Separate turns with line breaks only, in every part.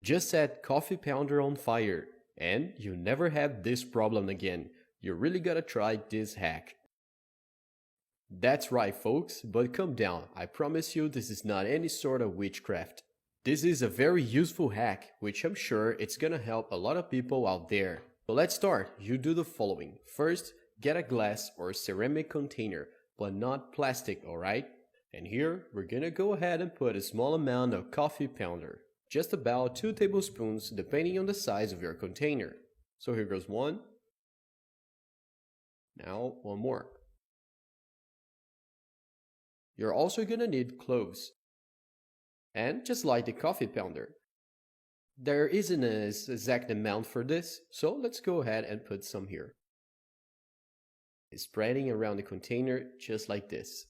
Just set coffee pounder on fire and you never have this problem again. You really gotta try this hack. That's right folks, but calm down, I promise you this is not any sort of witchcraft. This is a very useful hack, which I'm sure it's gonna help a lot of people out there. So let's start. You do the following. First, get a glass or ceramic container, but not plastic, alright? And here, we're gonna go ahead and put a small amount of coffee pounder. Just about 2 tablespoons depending on the size of your container. So here goes one. Now one more. You're also gonna need cloves. And just like the coffee pounder. There isn't an exact amount for this, so let's go ahead and put some here. Spreading around the container just like this.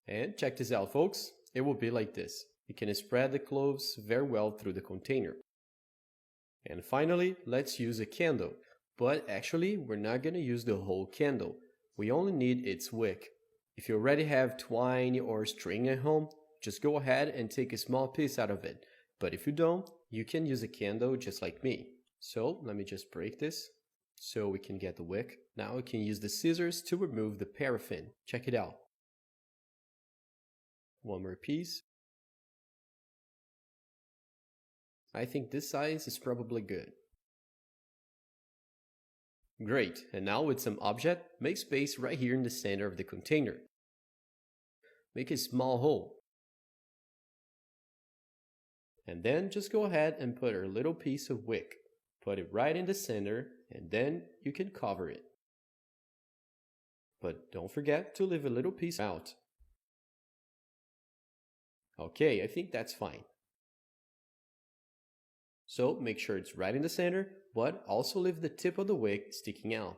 And check this out folks, it will be like this. You can spread the cloves very well through the container. And finally, let's use a candle. But actually, we're not going to use the whole candle. We only need its wick. If you already have twine or string at home, just go ahead and take a small piece out of it. But if you don't, you can use a candle just like me. So let me just break this so we can get the wick. Now we can use the scissors to remove the paraffin. Check it out. One more piece. I think this size is probably good. Great, and now with some object, make space right here in the center of the container. Make a small hole. And then just go ahead and put a little piece of wick. Put it right in the center and then you can cover it. But don't forget to leave a little piece out. Okay, I think that's fine. So make sure it's right in the center, but also leave the tip of the wick sticking out.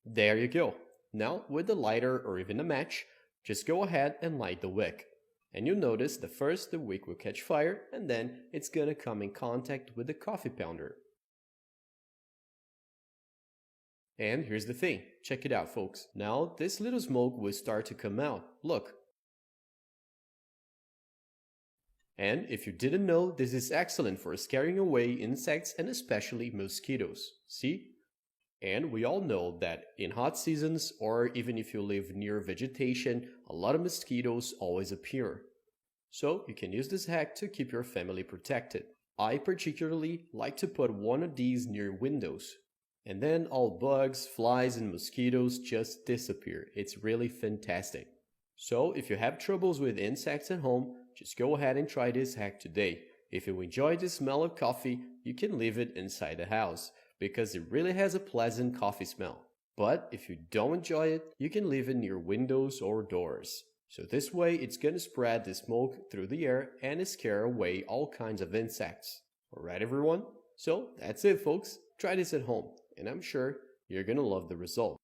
There you go. Now with the lighter or even a match, just go ahead and light the wick. And you'll notice that first the wick will catch fire and then it's gonna come in contact with the coffee pounder. And here's the thing, check it out folks. Now this little smoke will start to come out, look. And if you didn't know, this is excellent for scaring away insects and especially mosquitoes, see? And we all know that in hot seasons or even if you live near vegetation, a lot of mosquitoes always appear. So you can use this hack to keep your family protected. I particularly like to put one of these near windows. And then all bugs, flies and mosquitoes just disappear. It's really fantastic. So if you have troubles with insects at home, just go ahead and try this hack today. If you enjoy the smell of coffee, you can leave it inside the house, because it really has a pleasant coffee smell. But if you don't enjoy it, you can leave it near windows or doors. So this way it's gonna spread the smoke through the air and scare away all kinds of insects. Alright everyone? So that's it folks, try this at home and I'm sure you're gonna love the result.